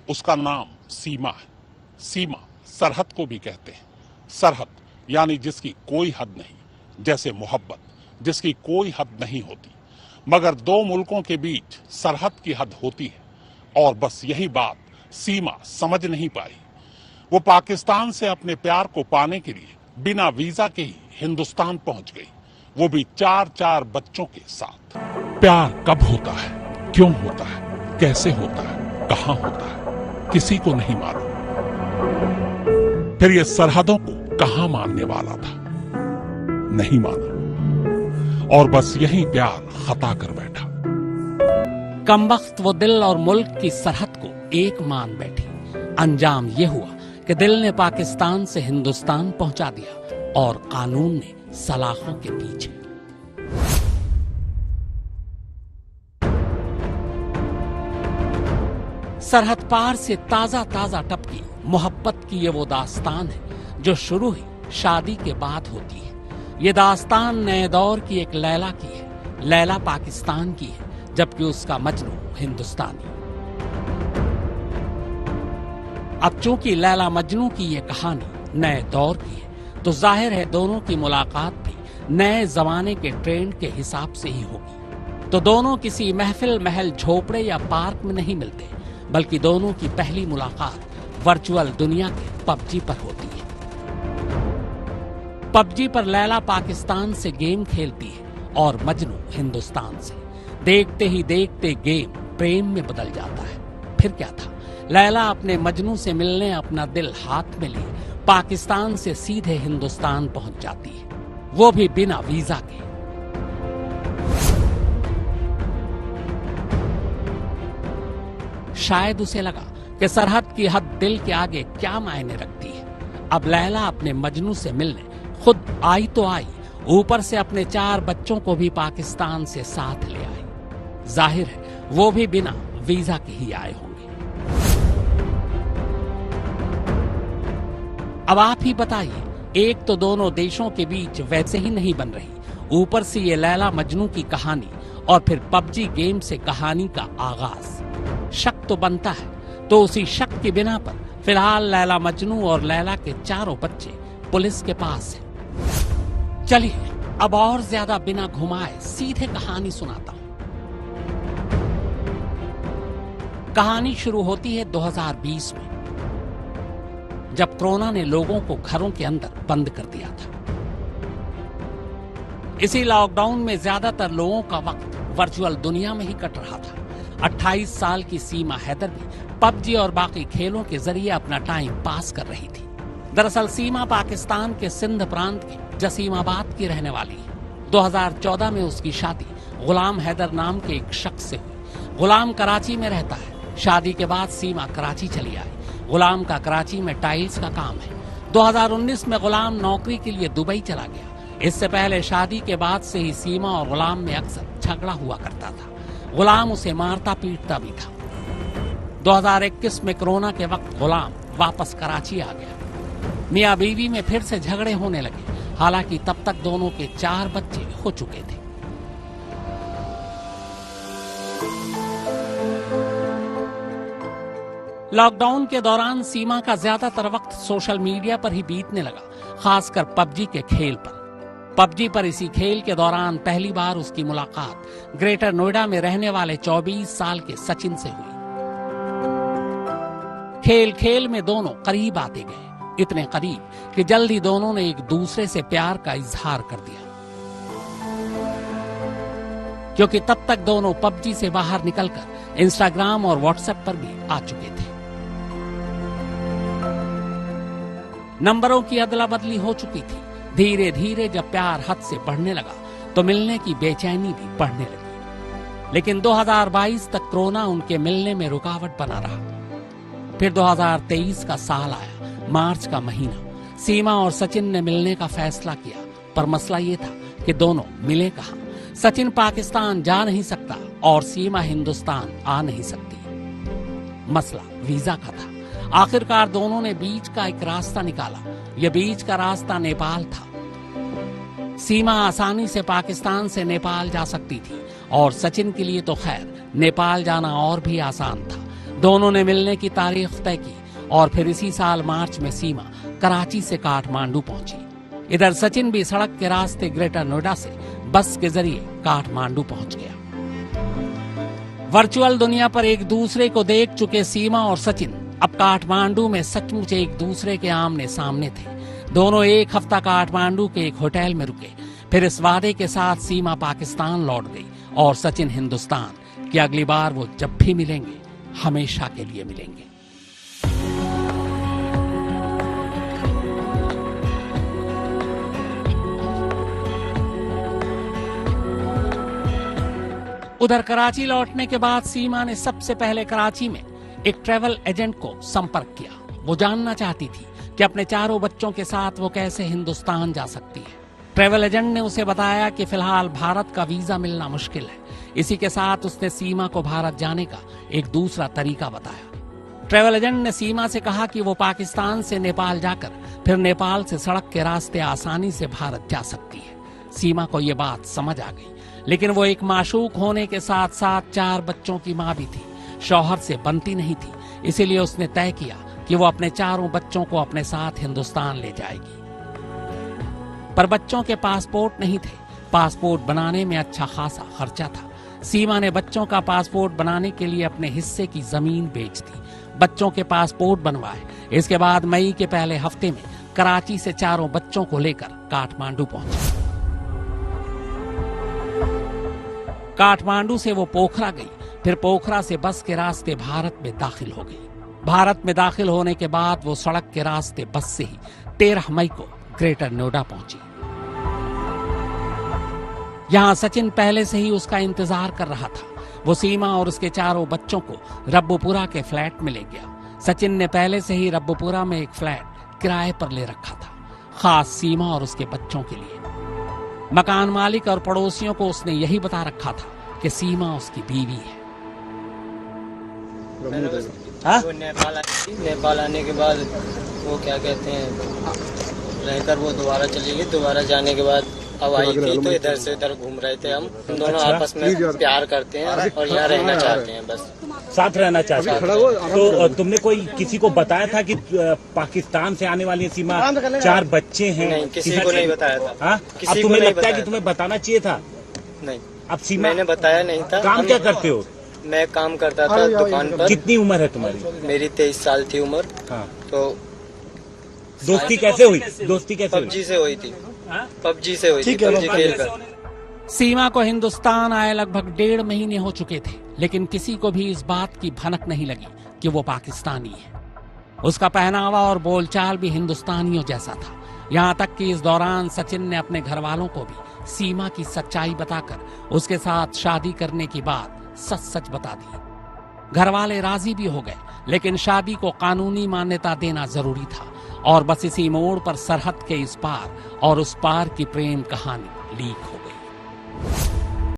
उसका नाम सीमा है। सीमा सरहद को भी कहते हैं। सरहद यानी जिसकी कोई हद नहीं, जैसे मोहब्बत जिसकी कोई हद नहीं होती, मगर दो मुल्कों के बीच सरहद की हद होती है। और बस यही बात सीमा समझ नहीं पाई। वो पाकिस्तान से अपने प्यार को पाने के लिए बिना वीजा के ही हिंदुस्तान पहुंच गई, वो भी 4-4 बच्चों के साथ। प्यार कब होता है, क्यों होता है, कैसे होता है, कहां होता है, किसी को नहीं मालूम। फिर ये सरहदों को कहां मानने वाला था, नहीं माना, और बस यही प्यार खता कर बैठा। कमबख्त वो दिल और मुल्क की सरहद को एक मान बैठी। अंजाम ये हुआ कि दिल ने पाकिस्तान से हिंदुस्तान पहुंचा दिया और कानून ने सलाखों के पीछे। सरहद पार से ताजा ताजा टपकी मोहब्बत की ये वो दास्तान है जो शुरू ही शादी के बाद होती है। ये दास्तान नए दौर की एक लैला की है। लैला पाकिस्तान की है, जबकि उसका मजनू हिंदुस्तानी। अब चूंकि लैला मजनू की ये कहानी नए दौर की है, तो जाहिर है दोनों की मुलाकात भी नए जमाने के ट्रेंड के हिसाब से ही होगी। तो दोनों किसी महफिल, महल, झोपड़े या पार्क में नहीं मिलते, बल्कि दोनों की पहली मुलाकात वर्चुअल दुनिया के पबजी पर होती है। पबजी पर लैला पाकिस्तान से गेम खेलती है और मजनू हिंदुस्तान से। देखते ही देखते गेम प्रेम में बदल जाता है। फिर क्या था, लैला अपने मजनू से मिलने अपना दिल हाथ में लिए पाकिस्तान से सीधे हिंदुस्तान पहुंच जाती है, वो भी बिना वीजा के। शायद उसे लगा कि सरहद की हद दिल के आगे क्या मायने रखती है। अब लैला अपने मजनू से मिलने खुद आई तो आई, ऊपर से अपने 4 बच्चों को भी पाकिस्तान से साथ ले आई। जाहिर है वो भी बिना वीजा के ही आए होंगे। अब आप ही बताइए, एक तो दोनों देशों के बीच वैसे ही नहीं बन रही, ऊपर से ये लैला मजनू की कहानी, और फिर पबजी गेम से कहानी का आगाज। शक तो बनता है, तो उसी शक की बिना पर फिलहाल लैला मजनू और लैला के 4 बच्चे पुलिस के पास हैं। चलिए अब और ज्यादा बिना घुमाए सीधे कहानी सुनाता हूं। कहानी शुरू होती है 2020 में, जब कोरोना ने लोगों को घरों के अंदर बंद कर दिया था। इसी लॉकडाउन में ज्यादातर लोगों का वक्त वर्चुअल दुनिया में ही कट रहा था। 28 साल की सीमा हैदर भी पबजी और बाकी खेलों के जरिए अपना टाइम पास कर रही थी। दरअसल सीमा पाकिस्तान के सिंध प्रांत के जसीमाबाद की रहने वाली है। 2014 में उसकी शादी गुलाम हैदर नाम के एक शख्स से हुई। गुलाम कराची में रहता है। शादी के बाद सीमा कराची चली आई। गुलाम का कराची में टाइल्स का काम है। 2019 में गुलाम नौकरी के लिए दुबई चला गया। इससे पहले शादी के बाद से ही सीमा और गुलाम में अक्सर झगड़ा हुआ करता था। गुलाम उसे मारता पीटता भी था। 2021 में कोरोना के वक्त गुलाम वापस कराची आ गया। मियां बीवी में फिर से झगड़े होने लगे। हालांकि तब तक दोनों के 4 बच्चे हो चुके थे। लॉकडाउन के दौरान सीमा का ज्यादातर वक्त सोशल मीडिया पर ही बीतने लगा, खासकर पबजी के खेल पर। पबजी पर इसी खेल के दौरान पहली बार उसकी मुलाकात ग्रेटर नोएडा में रहने वाले 24 साल के सचिन से हुई। खेल खेल में दोनों करीब आते गए, इतने करीब कि जल्द ही दोनों ने एक दूसरे से प्यार का इजहार कर दिया। क्योंकि तब तक दोनों पबजी से बाहर निकलकर इंस्टाग्राम और व्हाट्सएप पर भी आ चुके थे। नंबरों की अदला बदली हो चुकी थी। धीरे धीरे जब प्यार हद से बढ़ने लगा तो मिलने की बेचैनी भी बढ़ने लगी। लेकिन 2022 तक कोरोना उनके मिलने में रुकावट बना रहा। फिर 2023 का साल आया, मार्च का महीना। सीमा और सचिन ने मिलने का फैसला किया, पर मसला ये था कि दोनों मिले कहां। सचिन पाकिस्तान जा नहीं सकता और सीमा हिंदुस्तान आ नहीं सकती। मसला वीजा का था। आखिरकार दोनों ने बीच का एक रास्ता निकाला। यह बीच का रास्ता नेपाल था। सीमा आसानी से पाकिस्तान से नेपाल जा सकती थी और सचिन के लिए तो खैर नेपाल जाना और भी आसान था। दोनों ने मिलने की तारीख तय की और फिर इसी साल मार्च में सीमा कराची से काठमांडू पहुंची। इधर सचिन भी सड़क के रास्ते ग्रेटर नोएडा से बस के जरिए काठमांडू पहुंच गया। वर्चुअल दुनिया पर एक दूसरे को देख चुके सीमा और सचिन अब काठमांडू में सचमुच एक दूसरे के आमने सामने थे। दोनों एक हफ्ता काठमांडू के एक होटल में रुके। फिर इस वादे के साथ सीमा पाकिस्तान लौट गई और सचिन हिंदुस्तान कि अगली बार वो जब भी मिलेंगे हमेशा के लिए मिलेंगे। उधर कराची लौटने के बाद सीमा ने सबसे पहले कराची में एक ट्रैवल एजेंट को संपर्क किया। वो जानना चाहती थी कि अपने चारों बच्चों के साथ वो कैसे हिंदुस्तान जा सकती है। ट्रैवल एजेंट ने उसे बताया कि फिलहाल भारत का वीजा मिलना मुश्किल है। इसी के साथ उसने सीमा को भारत जाने का एक दूसरा तरीका बताया। ट्रैवल एजेंट ने सीमा से कहा कि वो पाकिस्तान से नेपाल जाकर फिर नेपाल से सड़क के रास्ते आसानी से भारत जा सकती है। सीमा को ये बात समझ आ गई, लेकिन वो एक माशूक होने के साथ साथ 4 बच्चों की माँ भी थी। शौहर से बनती नहीं थी, इसीलिए उसने तय किया कि वो अपने चारों बच्चों को अपने साथ हिंदुस्तान ले जाएगी। पर बच्चों के पासपोर्ट नहीं थे। पासपोर्ट बनाने में अच्छा खासा खर्चा था। सीमा ने बच्चों का पासपोर्ट बनाने के लिए अपने हिस्से की जमीन बेच दी। बच्चों के पासपोर्ट बनवाए। इसके बाद मई के पहले हफ्ते में कराची से चारों बच्चों को लेकर काठमांडू पहुंचे। काठमांडू से वो पोखरा गई, फिर पोखरा से बस के रास्ते भारत में दाखिल हो गई। भारत में दाखिल होने के बाद वो सड़क के रास्ते बस से ही 13 मई को ग्रेटर नोएडा पहुंची। यहां सचिन पहले से ही उसका इंतजार कर रहा था। वो सीमा और उसके चारों बच्चों को रब्बुपुरा के फ्लैट में ले गया। सचिन ने पहले से ही रब्बुपुरा में एक फ्लैट किराए पर ले रखा था, खास सीमा और उसके बच्चों के लिए। मकान मालिक और पड़ोसियों को उसने यही बता रखा था कि सीमा उसकी बीवी है। वो नेपाल आने के बाद वो क्या कहते हैं रहकर वो दोबारा चली गई। दोबारा जाने के बाद अब आई थी तो इधर से उधर घूम रहे थे हम दोनों। आपस में प्यार करते हैं और यहाँ रहना चाहते हैं, बस साथ रहना चाहते हैं। तो तुमने कोई किसी को बताया था कि पाकिस्तान से आने वाली सीमा 4 बच्चे हैं? नहीं, किसी को नहीं बताया था। हाँ? अब तुम्हें लगता है कि तुम्हें बताना चाहिए था? नहीं, अब सीमा मैंने बताया नहीं था। काम क्या करते हो? मैं काम करता था दुकान पर। कितनी उम्र है तुम्हारी? मेरी 23 साल थी उम्र। हाँ। तो दोस्ती कैसे हुई? दोस्ती कैसे हुई? पबजी से हुई थी। पबजी से हुई थी, पबजी खेल कर। सीमा को हिंदुस्तान आए लगभग 1.5 महीने हो चुके थे, लेकिन किसी को भी इस बात की भनक नहीं लगी कि वो पाकिस्तानी है। उसका पहनावा और बोलचाल भी हिंदुस्तानियों जैसा था। यहाँ तक कि इस दौरान सचिन ने अपने घर वालों को भी सीमा की सच्चाई बताकर उसके साथ शादी करने की बात सच सच बता दी। घर वाले राजी भी हो गए, लेकिन शादी को कानूनी मान्यता देना जरूरी था। और बस इसी मोड़ पर सरहद के इस पार और उस पार की प्रेम कहानी लीक हो गई।